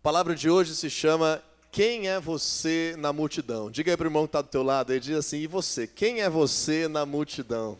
A palavra de hoje se chama Quem é você na multidão? Diga aí para o irmão que está do teu lado, ele diz assim, e você? Quem é você na multidão?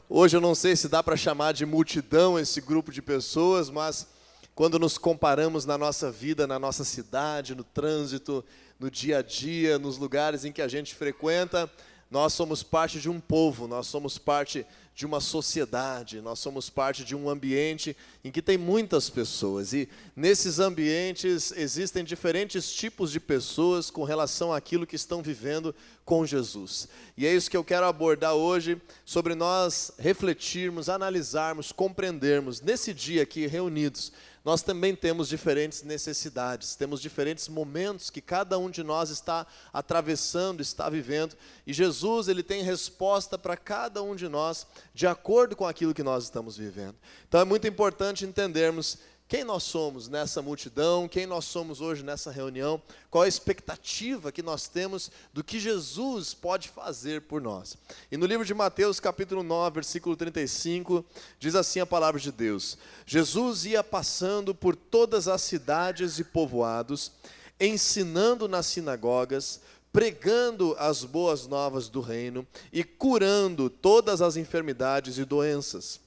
Hoje eu não sei se dá para chamar de multidão esse grupo de pessoas, mas quando nos comparamos na nossa vida, na nossa cidade, no trânsito, no dia a dia, nos lugares em que a gente frequenta, nós somos parte de um povo, nós somos parte de uma sociedade, nós somos parte de um ambiente em que tem muitas pessoas. E nesses ambientes existem diferentes tipos de pessoas com relação àquilo que estão vivendo com Jesus. E é isso que eu quero abordar hoje, sobre nós refletirmos, analisarmos, compreendermos. Nesse dia aqui reunidos, nós também temos diferentes necessidades, temos diferentes momentos que cada um de nós está atravessando, está vivendo, e Jesus, ele tem resposta para cada um de nós, de acordo com aquilo que nós estamos vivendo. Então é muito importante entendermos quem nós somos nessa multidão, quem nós somos hoje nessa reunião, qual a expectativa que nós temos do que Jesus pode fazer por nós. E no livro de Mateus, capítulo 9, versículo 35, diz assim a palavra de Deus: Jesus ia passando por todas as cidades e povoados, ensinando nas sinagogas, pregando as boas novas do reino e curando todas as enfermidades e doenças.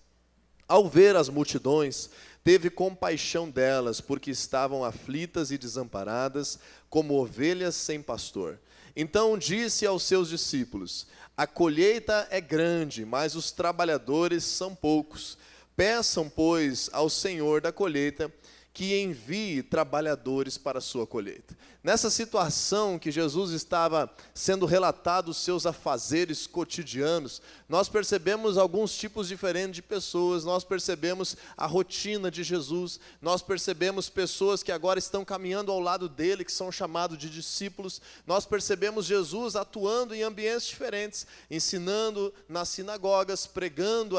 Ao ver as multidões, teve compaixão delas, porque estavam aflitas e desamparadas, como ovelhas sem pastor. Então disse aos seus discípulos: a colheita é grande, mas os trabalhadores são poucos. Peçam, pois, ao Senhor da colheita que envie trabalhadores para a sua colheita. Nessa situação que Jesus estava sendo relatado os seus afazeres cotidianos, nós percebemos alguns tipos diferentes de pessoas, nós percebemos a rotina de Jesus, nós percebemos pessoas que agora estão caminhando ao lado dele, que são chamados de discípulos, nós percebemos Jesus atuando em ambientes diferentes, ensinando nas sinagogas, pregando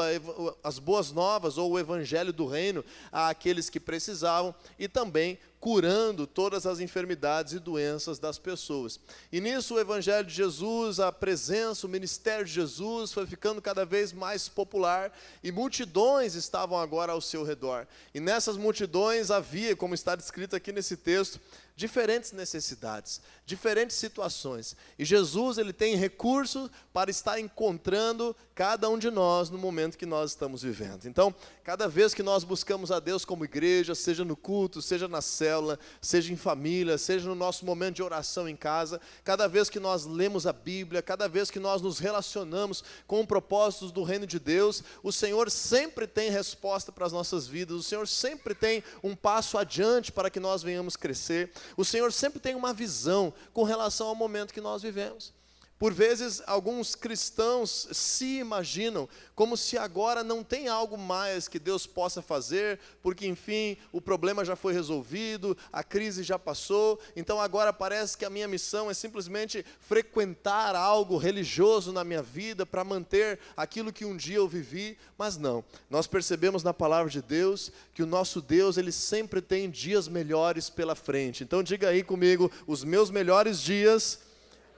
as boas novas ou o evangelho do reino àqueles que precisavam, e também curando todas as enfermidades e doenças das pessoas. E nisso o evangelho de Jesus, a presença, o ministério de Jesus foi ficando cada vez mais popular e multidões estavam agora ao seu redor. E nessas multidões havia, como está descrito aqui nesse texto, diferentes necessidades, diferentes situações. E Jesus, ele tem recurso para estar encontrando cada um de nós no momento que nós estamos vivendo. Então, cada vez que nós buscamos a Deus como igreja, seja no culto, seja na célula, seja em família, seja no nosso momento de oração em casa, cada vez que nós lemos a Bíblia, cada vez que nós nos relacionamos com propósitos do reino de Deus, o Senhor sempre tem resposta para as nossas vidas, o Senhor sempre tem um passo adiante para que nós venhamos crescer. O Senhor sempre tem uma visão com relação ao momento que nós vivemos. Por vezes, alguns cristãos se imaginam como se agora não tem algo mais que Deus possa fazer, porque, enfim, o problema já foi resolvido, a crise já passou, então agora parece que a minha missão é simplesmente frequentar algo religioso na minha vida para manter aquilo que um dia eu vivi, mas não. Nós percebemos na palavra de Deus que o nosso Deus, ele sempre tem dias melhores pela frente. Então diga aí comigo, os meus melhores dias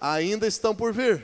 ainda estão por vir,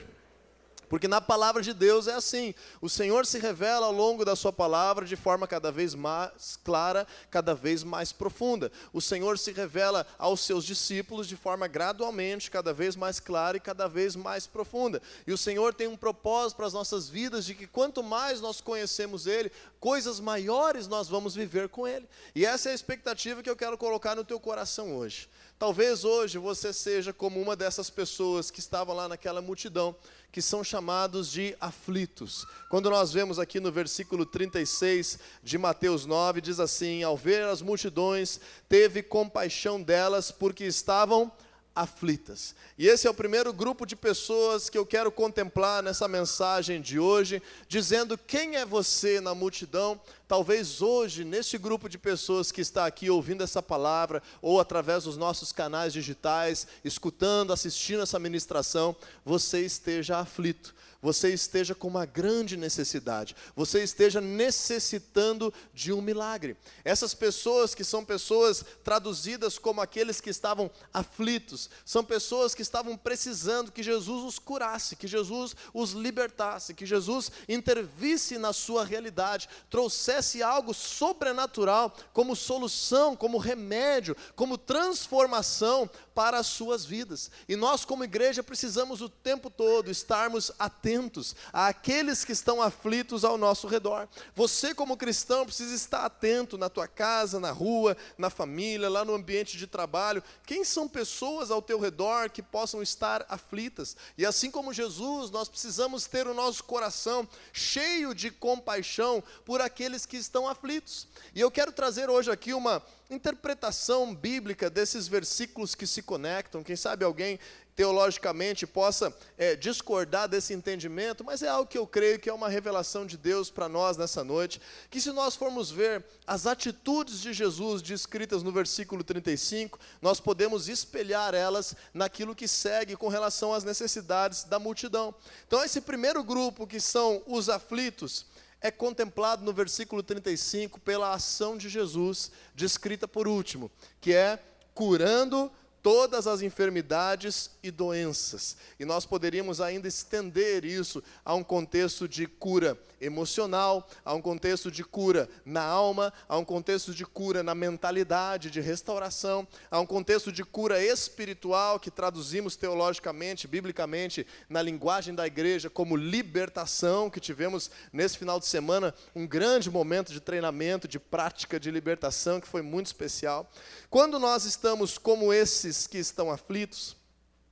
porque na palavra de Deus é assim, o Senhor se revela ao longo da sua palavra de forma cada vez mais clara, cada vez mais profunda. O Senhor se revela aos seus discípulos de forma gradualmente, cada vez mais clara e cada vez mais profunda. E o Senhor tem um propósito para as nossas vidas, de que quanto mais nós conhecemos Ele, coisas maiores nós vamos viver com Ele. E essa é a expectativa que eu quero colocar no teu coração hoje. Talvez hoje você seja como uma dessas pessoas que estavam lá naquela multidão, que são chamados de aflitos. Quando nós vemos aqui no versículo 36 de Mateus 9, diz assim: ao ver as multidões, teve compaixão delas, porque estavam aflitas. E esse é o primeiro grupo de pessoas que eu quero contemplar nessa mensagem de hoje, dizendo quem é você na multidão. Talvez hoje, nesse grupo de pessoas que está aqui ouvindo essa palavra, ou através dos nossos canais digitais, escutando, assistindo essa ministração, você esteja aflito. você esteja com uma grande necessidade, você esteja necessitando de um milagre. Essas pessoas que são pessoas traduzidas como aqueles que estavam aflitos, são pessoas que estavam precisando que Jesus os curasse, que Jesus os libertasse, que Jesus intervisse na sua realidade, trouxesse algo sobrenatural como solução, como remédio, como transformação para as suas vidas. E nós como igreja precisamos o tempo todo estarmos atentos àqueles que estão aflitos ao nosso redor. Você como cristão precisa estar atento na tua casa, na rua, na família, lá no ambiente de trabalho. Quem são pessoas ao teu redor que possam estar aflitas? E assim como Jesus, nós precisamos ter o nosso coração cheio de compaixão por aqueles que estão aflitos. E eu quero trazer hoje aqui uma interpretação bíblica desses versículos que se conectam. Quem sabe alguém teologicamente possa discordar desse entendimento, mas é algo que eu creio que é uma revelação de Deus para nós nessa noite, que se nós formos ver as atitudes de Jesus descritas no versículo 35, nós podemos espelhar elas naquilo que segue com relação às necessidades da multidão. Então esse primeiro grupo, que são os aflitos, é contemplado no versículo 35 pela ação de Jesus, descrita por último, que é curando todas as enfermidades e doenças. E nós poderíamos ainda estender isso a um contexto de cura emocional, a um contexto de cura na alma, a um contexto de cura na mentalidade, de restauração, a um contexto de cura espiritual, que traduzimos teologicamente, biblicamente, na linguagem da igreja, como libertação, que tivemos nesse final de semana um grande momento de treinamento, de prática de libertação, que foi muito especial. Quando nós estamos como esses que estão aflitos,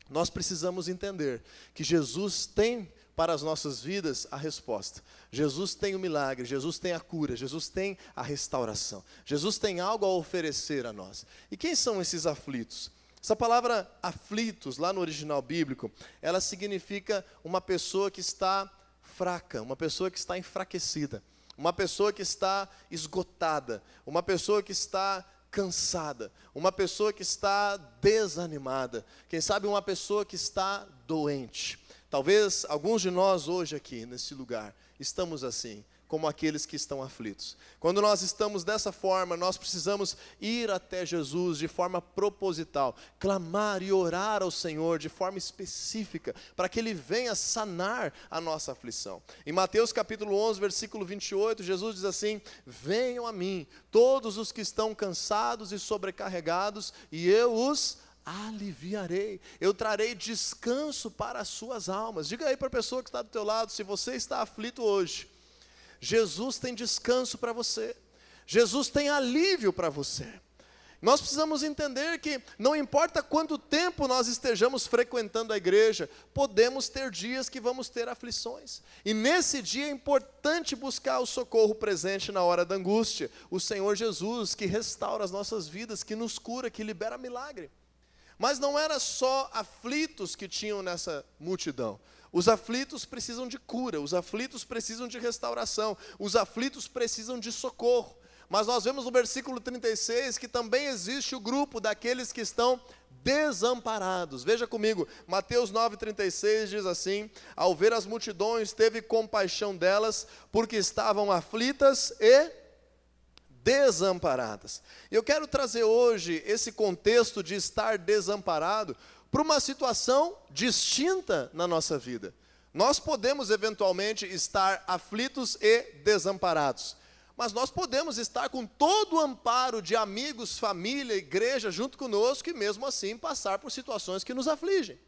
nós precisamos entender que Jesus tem para as nossas vidas a resposta. Jesus tem o milagre, Jesus tem a cura, Jesus tem a restauração. Jesus tem algo a oferecer a nós. E quem são esses aflitos? Essa palavra aflitos, lá no original bíblico, ela significa uma pessoa que está fraca, uma pessoa que está enfraquecida, uma pessoa que está esgotada, uma pessoa que está cansada, uma pessoa que está desanimada, quem sabe uma pessoa que está doente. Talvez alguns de nós hoje aqui, nesse lugar, estamos assim, como aqueles que estão aflitos. Quando nós estamos dessa forma, nós precisamos ir até Jesus de forma proposital, clamar e orar ao Senhor de forma específica, para que Ele venha sanar a nossa aflição. Em Mateus capítulo 11, versículo 28, Jesus diz assim: venham a mim, todos os que estão cansados e sobrecarregados, e eu os aliviarei, eu trarei descanso para as suas almas. Diga aí para a pessoa que está do teu lado, se você está aflito hoje, Jesus tem descanso para você, Jesus tem alívio para você. Nós precisamos entender que não importa quanto tempo nós estejamos frequentando a igreja, podemos ter dias que vamos ter aflições. E nesse dia é importante buscar o socorro presente na hora da angústia, o Senhor Jesus, que restaura as nossas vidas, que nos cura, que libera milagre. Mas não era só aflitos que tinham nessa multidão. Os aflitos precisam de cura, os aflitos precisam de restauração, os aflitos precisam de socorro. Mas nós vemos no versículo 36 que também existe o grupo daqueles que estão desamparados. Veja comigo, Mateus 9,36 diz assim: ao ver as multidões, teve compaixão delas, porque estavam aflitas e desamparadas. Eu quero trazer hoje esse contexto de estar desamparado para uma situação distinta na nossa vida. Nós podemos eventualmente estar aflitos e desamparados, mas nós podemos estar com todo o amparo de amigos, família, igreja junto conosco e mesmo assim passar por situações que nos afligem.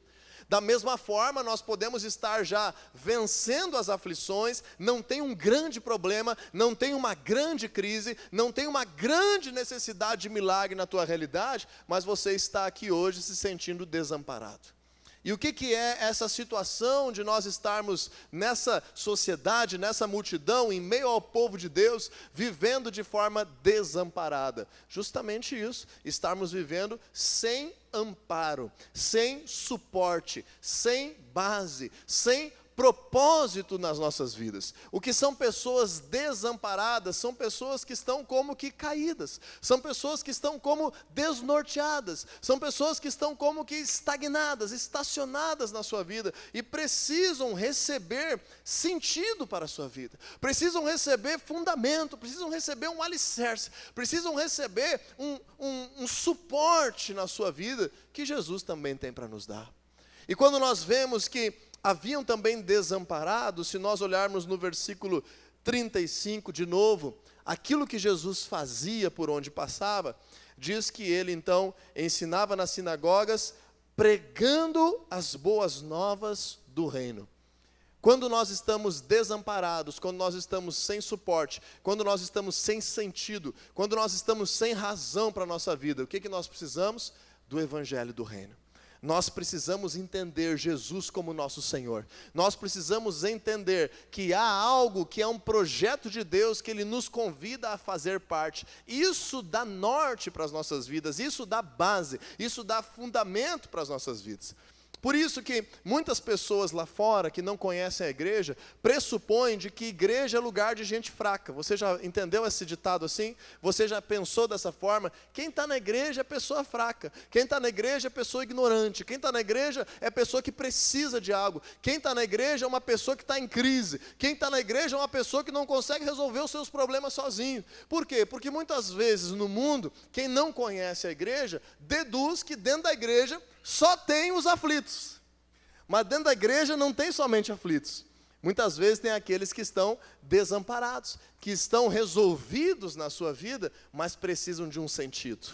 Da mesma forma, nós podemos estar já vencendo as aflições, não tem um grande problema, não tem uma grande crise, não tem uma grande necessidade de milagre na tua realidade, mas você está aqui hoje se sentindo desamparado. E o que é essa situação de nós estarmos nessa sociedade, nessa multidão, em meio ao povo de Deus, vivendo de forma desamparada? Justamente isso, estarmos vivendo sem amparo, sem suporte, sem base, sem propósito nas nossas vidas. O que são pessoas desamparadas são pessoas que estão como que caídas, são pessoas que estão como desnorteadas, são pessoas que estão como que estagnadas, estacionadas na sua vida e precisam receber sentido para a sua vida, precisam receber fundamento, precisam receber um alicerce, precisam receber um suporte na sua vida que Jesus também tem para nos dar. E quando nós vemos que haviam também desamparados, se nós olharmos no versículo 35 de novo, aquilo que Jesus fazia por onde passava, diz que ele então ensinava nas sinagogas, pregando as boas novas do reino. Quando nós estamos desamparados, quando nós estamos sem suporte, quando nós estamos sem sentido, quando nós estamos sem razão para a nossa vida, o que nós precisamos? Do evangelho do reino. Nós precisamos entender Jesus como nosso Senhor. Nós precisamos entender que há algo que é um projeto de Deus que Ele nos convida a fazer parte. Isso dá norte para as nossas vidas, isso dá base, isso dá fundamento para as nossas vidas. Por isso que muitas pessoas lá fora que não conhecem a igreja, pressupõem de que igreja é lugar de gente fraca. Você já entendeu esse ditado assim? Você já pensou dessa forma? Quem está na igreja é pessoa fraca. Quem está na igreja é pessoa ignorante. Quem está na igreja é pessoa que precisa de algo. Quem está na igreja é uma pessoa que está em crise. Quem está na igreja é uma pessoa que não consegue resolver os seus problemas sozinho. Por quê? Porque muitas vezes no mundo, quem não conhece a igreja, deduz que dentro da igreja só tem os aflitos, mas dentro da igreja não tem somente aflitos. Muitas vezes tem aqueles que estão desamparados, que estão resolvidos na sua vida, mas precisam de um sentido,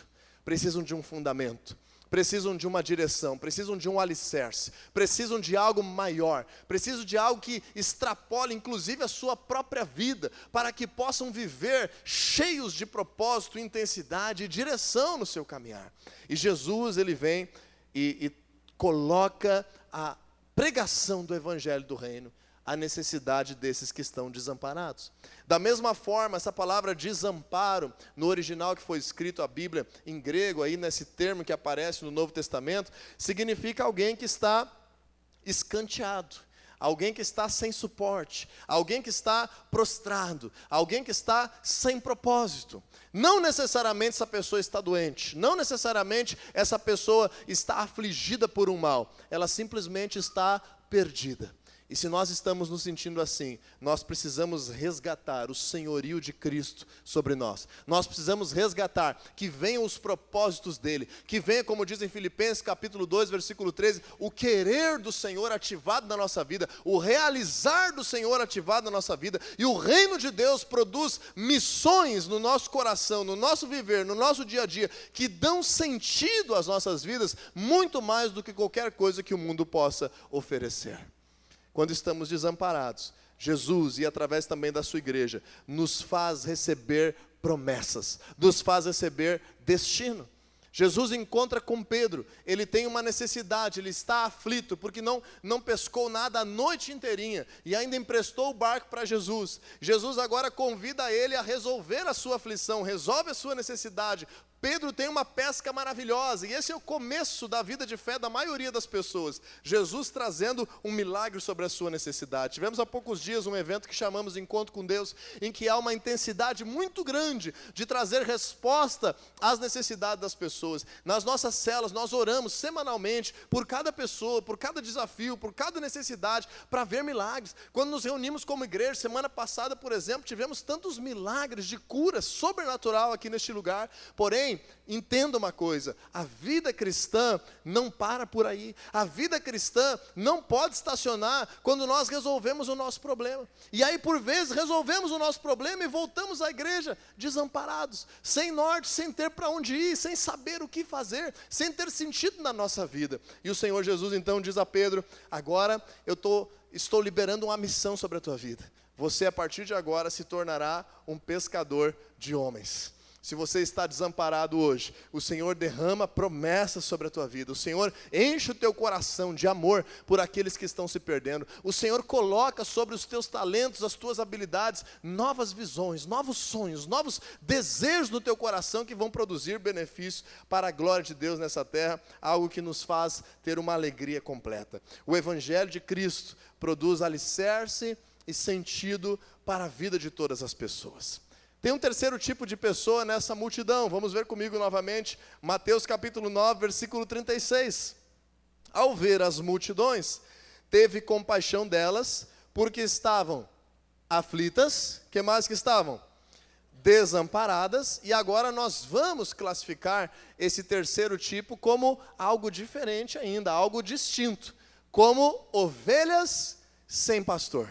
precisam de um fundamento, precisam de uma direção, precisam de um alicerce, precisam de algo maior, precisam de algo que extrapole inclusive a sua própria vida, para que possam viver cheios de propósito, intensidade e direção no seu caminhar. E Jesus, ele vem e coloca a pregação do evangelho do reino, a necessidade desses que estão desamparados. Da mesma forma, essa palavra desamparo, no original que foi escrito a Bíblia em grego, aí nesse termo que aparece no Novo Testamento, significa alguém que está escanteado, alguém que está sem suporte, alguém que está prostrado, alguém que está sem propósito. Não necessariamente essa pessoa está doente, não necessariamente essa pessoa está afligida por um mal, ela simplesmente está perdida. E se nós estamos nos sentindo assim, nós precisamos resgatar o senhorio de Cristo sobre nós. Nós precisamos resgatar que venham os propósitos dele, que venha, como diz em Filipenses capítulo 2, versículo 13, o querer do Senhor ativado na nossa vida, o realizar do Senhor ativado na nossa vida, e o reino de Deus produz missões no nosso coração, no nosso viver, no nosso dia a dia, que dão sentido às nossas vidas, muito mais do que qualquer coisa que o mundo possa oferecer. Quando estamos desamparados, Jesus, e através também da sua igreja, nos faz receber promessas, nos faz receber destino. Jesus encontra com Pedro, ele tem uma necessidade, ele está aflito, porque não pescou nada a noite inteirinha, e ainda emprestou o barco para Jesus. Jesus agora convida ele a resolver a sua aflição, resolve a sua necessidade. Pedro tem uma pesca maravilhosa, e esse é o começo da vida de fé da maioria das pessoas. Jesus trazendo um milagre sobre a sua necessidade. Tivemos há poucos dias um evento que chamamos de Encontro com Deus, em que há uma intensidade muito grande de trazer resposta às necessidades das pessoas. Nas nossas células, nós oramos semanalmente por cada pessoa, por cada desafio, por cada necessidade, para ver milagres. Quando nos reunimos como igreja, semana passada, por exemplo, tivemos tantos milagres de cura sobrenatural aqui neste lugar. Porém, entenda uma coisa, a vida cristã não para por aí. A vida cristã não pode estacionar quando nós resolvemos o nosso problema. E aí, por vezes, resolvemos o nosso problema e voltamos à igreja desamparados, sem norte, sem ter para onde ir, sem saber o que fazer, sem ter sentido na nossa vida. E o Senhor Jesus então diz a Pedro: agora eu estou liberando uma missão sobre a tua vida. Você, a partir de agora, se tornará um pescador de homens. Se você está desamparado hoje, o Senhor derrama promessas sobre a tua vida. O Senhor enche o teu coração de amor por aqueles que estão se perdendo. O Senhor coloca sobre os teus talentos, as tuas habilidades, novas visões, novos sonhos, novos desejos no teu coração que vão produzir benefício para a glória de Deus nessa terra, algo que nos faz ter uma alegria completa. O Evangelho de Cristo produz alicerce e sentido para a vida de todas as pessoas. Tem um terceiro tipo de pessoa nessa multidão. Vamos ver comigo novamente, Mateus capítulo 9, versículo 36. Ao ver as multidões, teve compaixão delas, porque estavam aflitas, que mais que estavam? Desamparadas, e agora nós vamos classificar esse terceiro tipo como algo diferente ainda, algo distinto, como ovelhas sem pastor.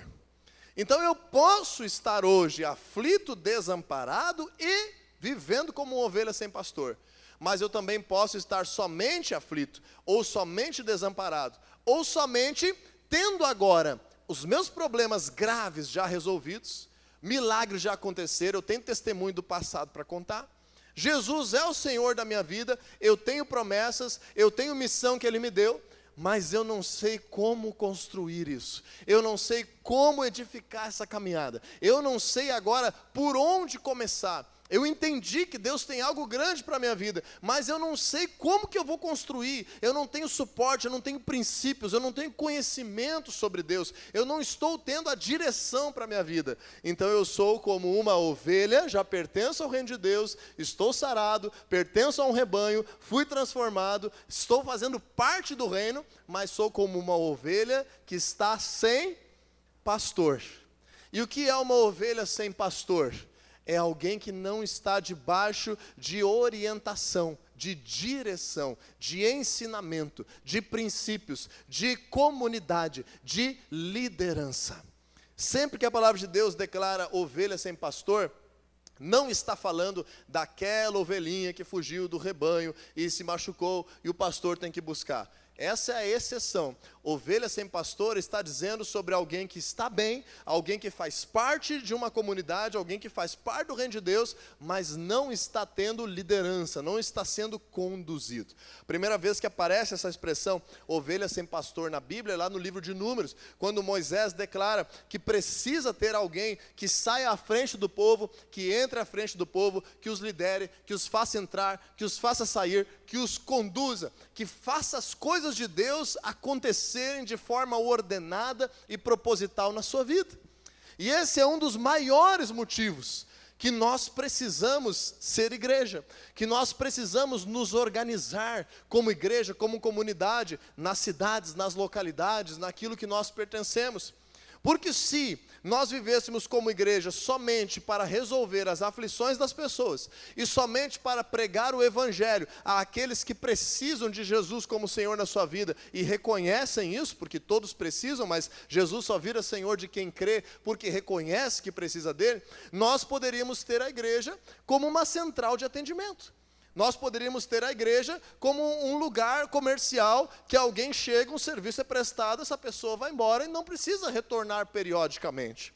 Então eu posso estar hoje aflito, desamparado e vivendo como uma ovelha sem pastor. Mas eu também posso estar somente aflito, ou somente desamparado, ou somente tendo agora os meus problemas graves já resolvidos, milagres já aconteceram, eu tenho testemunho do passado para contar. Jesus é o Senhor da minha vida, eu tenho promessas, eu tenho missão que Ele me deu, mas eu não sei como construir isso, eu não sei como edificar essa caminhada, eu não sei agora por onde começar. Eu entendi que Deus tem algo grande para a minha vida, mas eu não sei como que eu vou construir, eu não tenho suporte, eu não tenho princípios, eu não tenho conhecimento sobre Deus, eu não estou tendo a direção para a minha vida. Então eu sou como uma ovelha, já pertenço ao reino de Deus, estou sarado, pertenço a um rebanho, fui transformado, estou fazendo parte do reino, mas sou como uma ovelha que está sem pastor. E o que é uma ovelha sem pastor? É alguém que não está debaixo de orientação, de direção, de ensinamento, de princípios, de comunidade, de liderança. Sempre que a palavra de Deus declara ovelha sem pastor, não está falando daquela ovelhinha que fugiu do rebanho e se machucou e o pastor tem que buscar. Essa é a exceção. Ovelha sem pastor está dizendo sobre alguém que está bem, alguém que faz parte de uma comunidade, alguém que faz parte do reino de Deus, mas não está tendo liderança, não está sendo conduzido. Primeira vez que aparece essa expressão, ovelha sem pastor na Bíblia, é lá no livro de Números, quando Moisés declara que precisa ter alguém que saia à frente do povo, que entre à frente do povo, que os lidere, que os faça entrar, que os faça sair, que os conduza, que faça as coisas de Deus acontecerem de forma ordenada e proposital na sua vida. E esse é um dos maiores motivos que nós precisamos ser igreja, que nós precisamos nos organizar como igreja, como comunidade, nas cidades, nas localidades, naquilo que nós pertencemos. Porque se nós vivêssemos como igreja somente para resolver as aflições das pessoas e somente para pregar o evangelho àqueles que precisam de Jesus como Senhor na sua vida e reconhecem isso, porque todos precisam, mas Jesus só vira Senhor de quem crê porque reconhece que precisa dele, nós poderíamos ter a igreja como uma central de atendimento. Nós poderíamos ter a igreja como um lugar comercial que alguém chega, um serviço é prestado, essa pessoa vai embora e não precisa retornar periodicamente.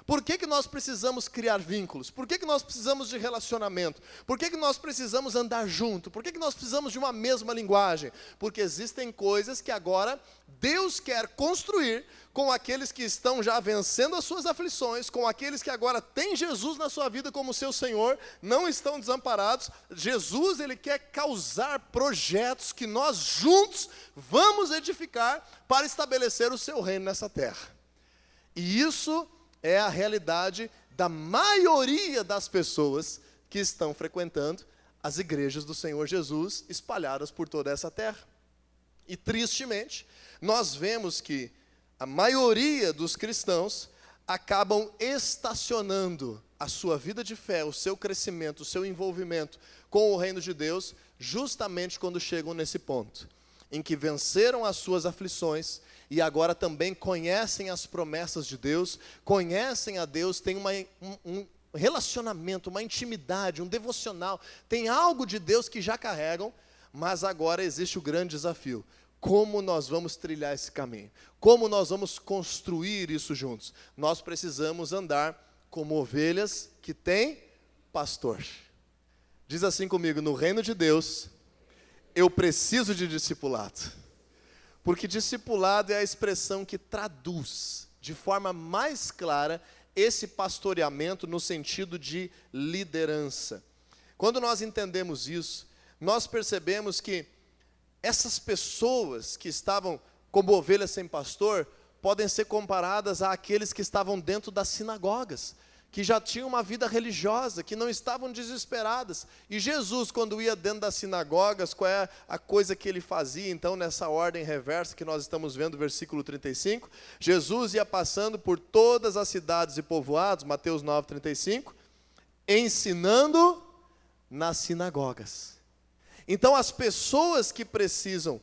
Por que nós precisamos criar vínculos? Por que nós precisamos de relacionamento? Por que nós precisamos andar junto? Por que nós precisamos de uma mesma linguagem? Porque existem coisas que agora Deus quer construir com aqueles que estão já vencendo as suas aflições, com aqueles que agora têm Jesus na sua vida como seu Senhor, não estão desamparados. Jesus, Ele quer causar projetos que nós juntos vamos edificar para estabelecer o seu reino nessa terra. E isso é a realidade da maioria das pessoas que estão frequentando as igrejas do Senhor Jesus espalhadas por toda essa terra. E tristemente, nós vemos que a maioria dos cristãos acabam estacionando a sua vida de fé, o seu crescimento, o seu envolvimento com o reino de Deus, justamente quando chegam nesse ponto, em que venceram as suas aflições e agora também conhecem as promessas de Deus, conhecem a Deus, têm um relacionamento, uma intimidade, um devocional, tem algo de Deus que já carregam, mas agora existe o grande desafio. Como nós vamos trilhar esse caminho? Como nós vamos construir isso juntos? Nós precisamos andar como ovelhas que têm pastor. Diz assim comigo: no reino de Deus, eu preciso de discipulado. Porque discipulado é a expressão que traduz de forma mais clara esse pastoreamento no sentido de liderança. Quando nós entendemos isso, nós percebemos que essas pessoas que estavam como ovelhas sem pastor podem ser comparadas àqueles que estavam dentro das sinagogas, que já tinham uma vida religiosa, que não estavam desesperadas. E Jesus, quando ia dentro das sinagogas, qual é a coisa que ele fazia, então, nessa ordem reversa que nós estamos vendo, versículo 35? Jesus ia passando por todas as cidades e povoados, Mateus 9, 35, ensinando nas sinagogas. Então, as pessoas que precisam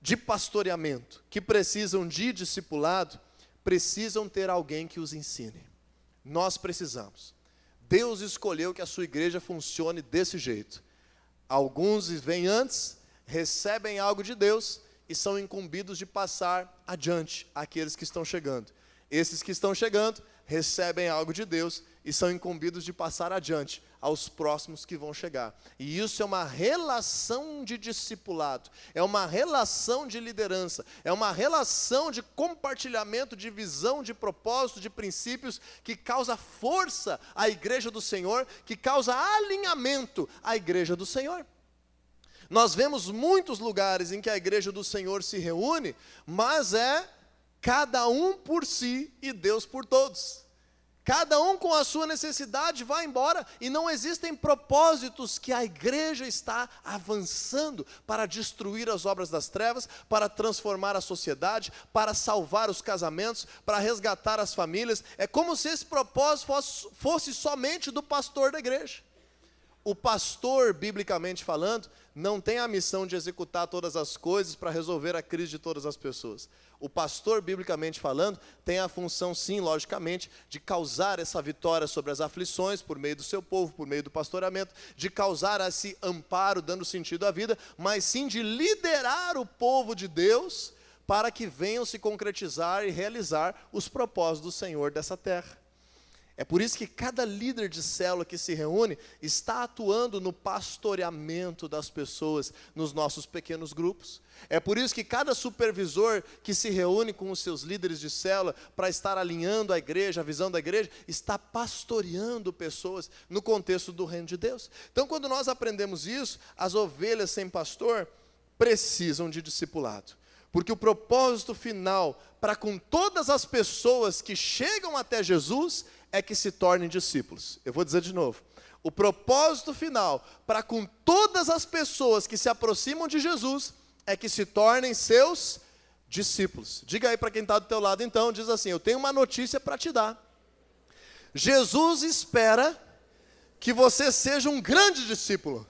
de pastoreamento, que precisam de discipulado, precisam ter alguém que os ensine. Nós precisamos. Deus escolheu que a sua igreja funcione desse jeito. Alguns vêm antes, recebem algo de Deus e são incumbidos de passar adiante àqueles que estão chegando. Esses que estão chegando recebem algo de Deus e são incumbidos de passar adiante aos próximos que vão chegar. E isso é uma relação de discipulado, é uma relação de liderança, é uma relação de compartilhamento de visão, de propósito, de princípios, que causa força à igreja do Senhor, que causa alinhamento à igreja do Senhor. Nós vemos muitos lugares em que a igreja do Senhor se reúne, mas é cada um por si e Deus por todos. Cada um com a sua necessidade vai embora e não existem propósitos que a igreja está avançando para destruir as obras das trevas, para transformar a sociedade, para salvar os casamentos, para resgatar as famílias. É como se esse propósito fosse somente do pastor da igreja. O pastor, biblicamente falando, não tem a missão de executar todas as coisas para resolver a crise de todas as pessoas. O pastor, biblicamente falando, tem a função, sim, logicamente, de causar essa vitória sobre as aflições por meio do seu povo, por meio do pastoreamento, de causar esse amparo, dando sentido à vida, mas sim de liderar o povo de Deus para que venham se concretizar e realizar os propósitos do Senhor dessa terra. É por isso que cada líder de célula que se reúne está atuando no pastoreamento das pessoas nos nossos pequenos grupos. É por isso que cada supervisor que se reúne com os seus líderes de célula para estar alinhando a igreja, a visão da igreja, está pastoreando pessoas no contexto do reino de Deus. Então, quando nós aprendemos isso, as ovelhas sem pastor precisam de discipulado. Porque o propósito final para com todas as pessoas que chegam até Jesus é que se tornem discípulos. Eu vou dizer de novo. O propósito final para com todas as pessoas que se aproximam de Jesus é que se tornem seus discípulos. Diga aí para quem está do teu lado então, diz assim: eu tenho uma notícia para te dar. Jesus espera que você seja um grande discípulo.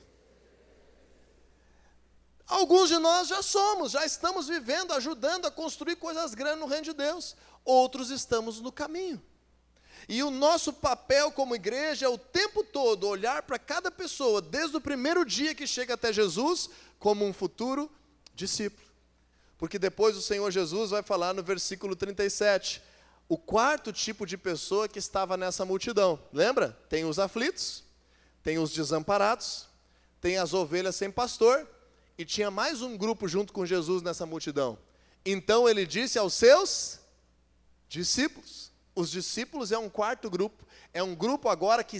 Alguns de nós já somos, já estamos vivendo, ajudando a construir coisas grandes no reino de Deus. Outros estamos no caminho. E o nosso papel como igreja é o tempo todo olhar para cada pessoa, desde o primeiro dia que chega até Jesus, como um futuro discípulo. Porque depois o Senhor Jesus vai falar no versículo 37, o quarto tipo de pessoa que estava nessa multidão. Lembra? Tem os aflitos, tem os desamparados, tem as ovelhas sem pastor, e tinha mais um grupo junto com Jesus nessa multidão. Então ele disse aos seus discípulos. Os discípulos é um quarto grupo, é um grupo agora que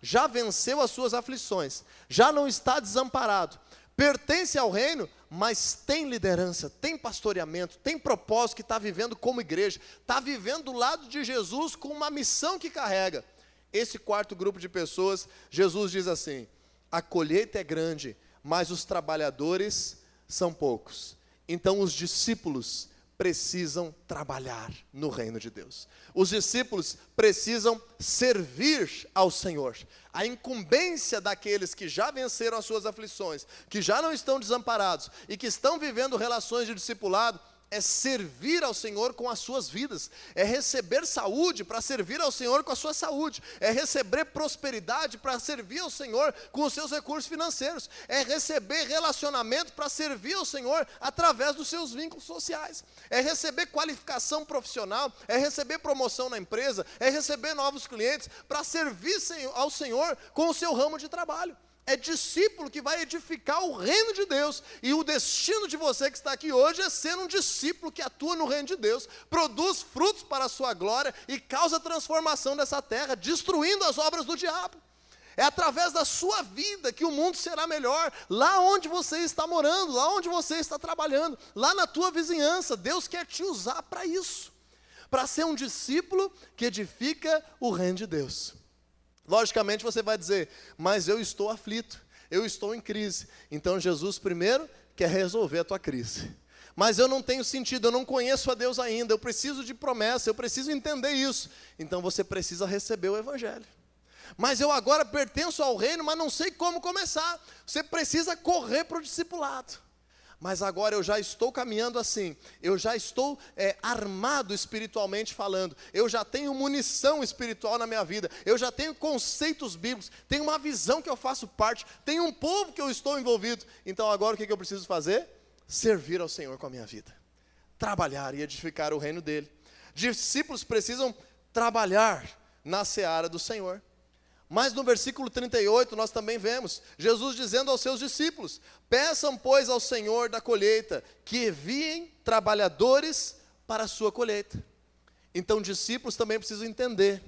já venceu as suas aflições, já não está desamparado, pertence ao reino, mas tem liderança, tem pastoreamento, tem propósito, que está vivendo como igreja, está vivendo do lado de Jesus com uma missão que carrega. Esse quarto grupo de pessoas, Jesus diz assim: a colheita é grande, mas os trabalhadores são poucos. Então os discípulos precisam trabalhar no reino de Deus. Os discípulos precisam servir ao Senhor. A incumbência daqueles que já venceram as suas aflições, que já não estão desamparados e que estão vivendo relações de discipulado, é servir ao Senhor com as suas vidas, é receber saúde para servir ao Senhor com a sua saúde, é receber prosperidade para servir ao Senhor com os seus recursos financeiros, é receber relacionamento para servir ao Senhor através dos seus vínculos sociais, é receber qualificação profissional, é receber promoção na empresa, é receber novos clientes para servir ao Senhor com o seu ramo de trabalho. É discípulo que vai edificar o reino de Deus. E o destino de você que está aqui hoje é ser um discípulo que atua no reino de Deus, produz frutos para a sua glória e causa transformação dessa terra, destruindo as obras do diabo. É através da sua vida que o mundo será melhor, lá onde você está morando, lá onde você está trabalhando, lá na tua vizinhança. Deus quer te usar para isso, para ser um discípulo que edifica o reino de Deus. Logicamente você vai dizer, mas eu estou aflito, eu estou em crise. Então Jesus primeiro quer resolver a tua crise. Mas eu não tenho sentido, eu não conheço a Deus ainda, eu preciso de promessa, eu preciso entender isso. Então você precisa receber o Evangelho. Mas eu agora pertenço ao reino, mas não sei como começar. Você precisa correr para o discipulado. Mas agora eu já estou caminhando assim, eu já estou armado espiritualmente falando, eu já tenho munição espiritual na minha vida, eu já tenho conceitos bíblicos, tenho uma visão que eu faço parte, tenho um povo que eu estou envolvido. Então agora o que eu preciso fazer? Servir ao Senhor com a minha vida, trabalhar e edificar o reino dele. Discípulos precisam trabalhar na seara do Senhor. Mas no versículo 38 nós também vemos Jesus dizendo aos seus discípulos: peçam, pois, ao Senhor da colheita que enviem trabalhadores para a sua colheita. Então discípulos também precisam entender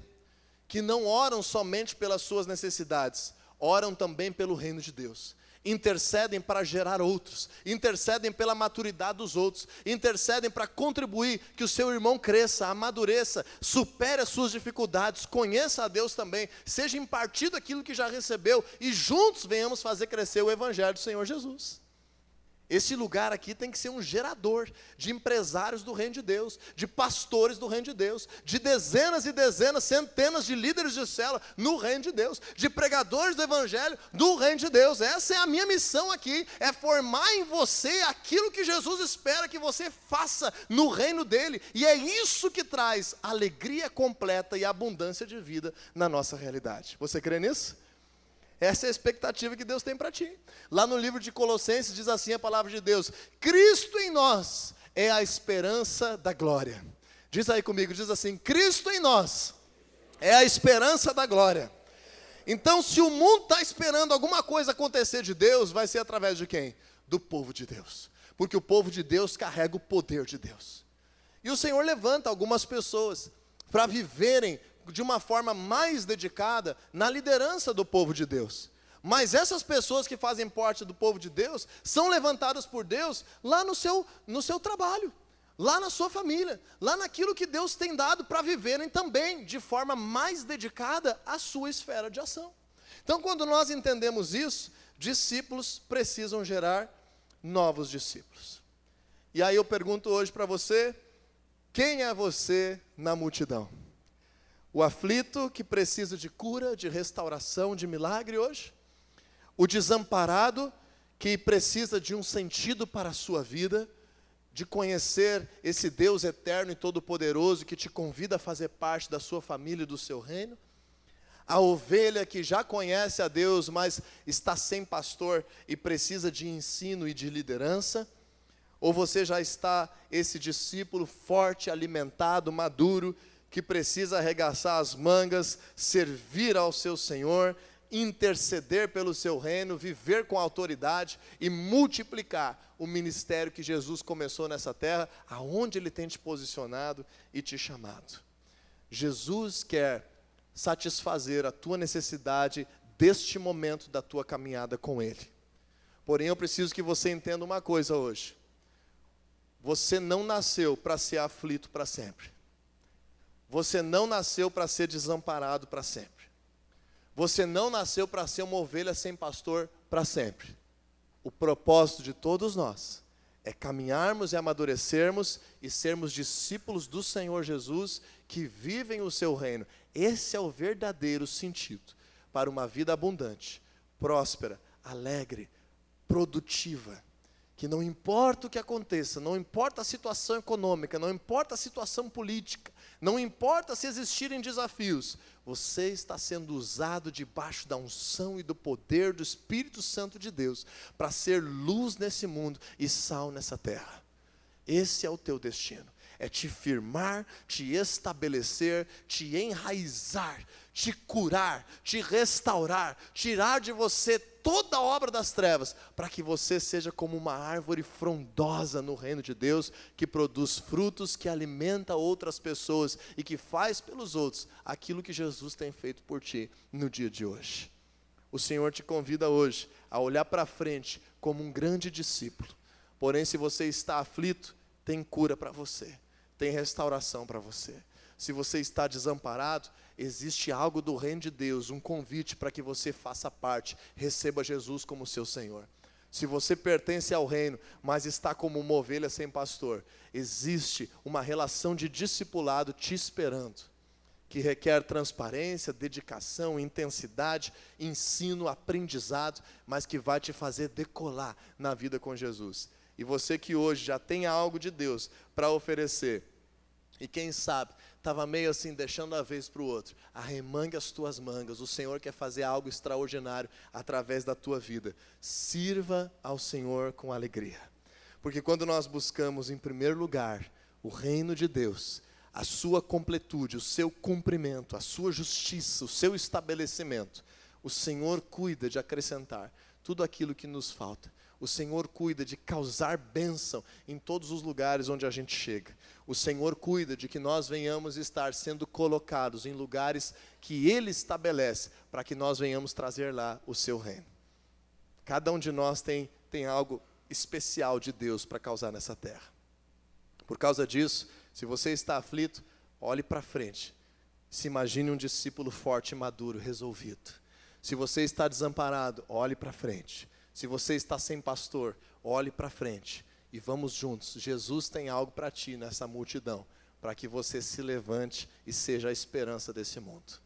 que não oram somente pelas suas necessidades, oram também pelo reino de Deus. Intercedem para gerar outros, intercedem pela maturidade dos outros, intercedem para contribuir que o seu irmão cresça, amadureça, supere as suas dificuldades, conheça a Deus também, seja impartido aquilo que já recebeu e juntos venhamos fazer crescer o Evangelho do Senhor Jesus. Esse lugar aqui tem que ser um gerador de empresários do reino de Deus, de pastores do reino de Deus, de dezenas e dezenas, centenas de líderes de célula no reino de Deus, de pregadores do evangelho do reino de Deus. Essa é a minha missão aqui, é formar em você aquilo que Jesus espera que você faça no reino dele, e é isso que traz alegria completa e abundância de vida na nossa realidade. Você crê nisso? Essa é a expectativa que Deus tem para ti. Lá no livro de Colossenses diz assim a palavra de Deus: Cristo em nós é a esperança da glória. Diz aí comigo, diz assim: Cristo em nós é a esperança da glória. Então se o mundo está esperando alguma coisa acontecer de Deus, vai ser através de quem? Do povo de Deus. Porque o povo de Deus carrega o poder de Deus. E o Senhor levanta algumas pessoas para viverem de uma forma mais dedicada na liderança do povo de Deus. Mas essas pessoas que fazem parte do povo de Deus são levantadas por Deus lá no seu trabalho, lá na sua família, lá naquilo que Deus tem dado para viverem também de forma mais dedicada à sua esfera de ação. Então, quando nós entendemos isso, discípulos precisam gerar novos discípulos. E aí eu pergunto hoje para você: quem é você na multidão? O aflito que precisa de cura, de restauração, de milagre hoje? O desamparado que precisa de um sentido para a sua vida, de conhecer esse Deus eterno e todo-poderoso que te convida a fazer parte da sua família e do seu reino? A ovelha que já conhece a Deus, mas está sem pastor e precisa de ensino e de liderança? Ou você já está esse discípulo forte, alimentado, maduro, que precisa arregaçar as mangas, servir ao seu Senhor, interceder pelo seu reino, viver com autoridade e multiplicar o ministério que Jesus começou nessa terra, aonde Ele tem te posicionado e te chamado. Jesus quer satisfazer a tua necessidade deste momento da tua caminhada com Ele. Porém, eu preciso que você entenda uma coisa hoje: você não nasceu para ser aflito para sempre. Você não nasceu para ser desamparado para sempre. Você não nasceu para ser uma ovelha sem pastor para sempre. O propósito de todos nós é caminharmos e amadurecermos e sermos discípulos do Senhor Jesus que vivem o seu reino. Esse é o verdadeiro sentido para uma vida abundante, próspera, alegre, produtiva, que não importa o que aconteça, não importa a situação econômica, não importa a situação política, não importa se existirem desafios, você está sendo usado debaixo da unção e do poder do Espírito Santo de Deus para ser luz nesse mundo e sal nessa terra. Esse é o teu destino. É te firmar, te estabelecer, te enraizar, te curar, te restaurar, tirar de você toda a obra das trevas, para que você seja como uma árvore frondosa no reino de Deus, que produz frutos, que alimenta outras pessoas e que faz pelos outros aquilo que Jesus tem feito por ti no dia de hoje. O Senhor te convida hoje a olhar para frente como um grande discípulo. Porém, se você está aflito, tem cura para você. Tem restauração para você. Se você está desamparado, existe algo do reino de Deus, um convite para que você faça parte, receba Jesus como seu Senhor. Se você pertence ao reino, mas está como uma ovelha sem pastor, existe uma relação de discipulado te esperando, que requer transparência, dedicação, intensidade, ensino, aprendizado, mas que vai te fazer decolar na vida com Jesus. E você que hoje já tem algo de Deus para oferecer, e quem sabe, estava meio assim, deixando a vez para o outro, arremangue as tuas mangas, o Senhor quer fazer algo extraordinário através da tua vida. Sirva ao Senhor com alegria. Porque quando nós buscamos em primeiro lugar o reino de Deus, a sua completude, o seu cumprimento, a sua justiça, o seu estabelecimento, o Senhor cuida de acrescentar tudo aquilo que nos falta. O Senhor cuida de causar bênção em todos os lugares onde a gente chega. O Senhor cuida de que nós venhamos estar sendo colocados em lugares que Ele estabelece, para que nós venhamos trazer lá o seu reino. Cada um de nós tem algo especial de Deus para causar nessa terra. Por causa disso, se você está aflito, olhe para frente. Se imagine um discípulo forte, maduro, resolvido. Se você está desamparado, olhe para frente. Se você está sem pastor, olhe para frente e vamos juntos. Jesus tem algo para ti nessa multidão, para que você se levante e seja a esperança desse mundo.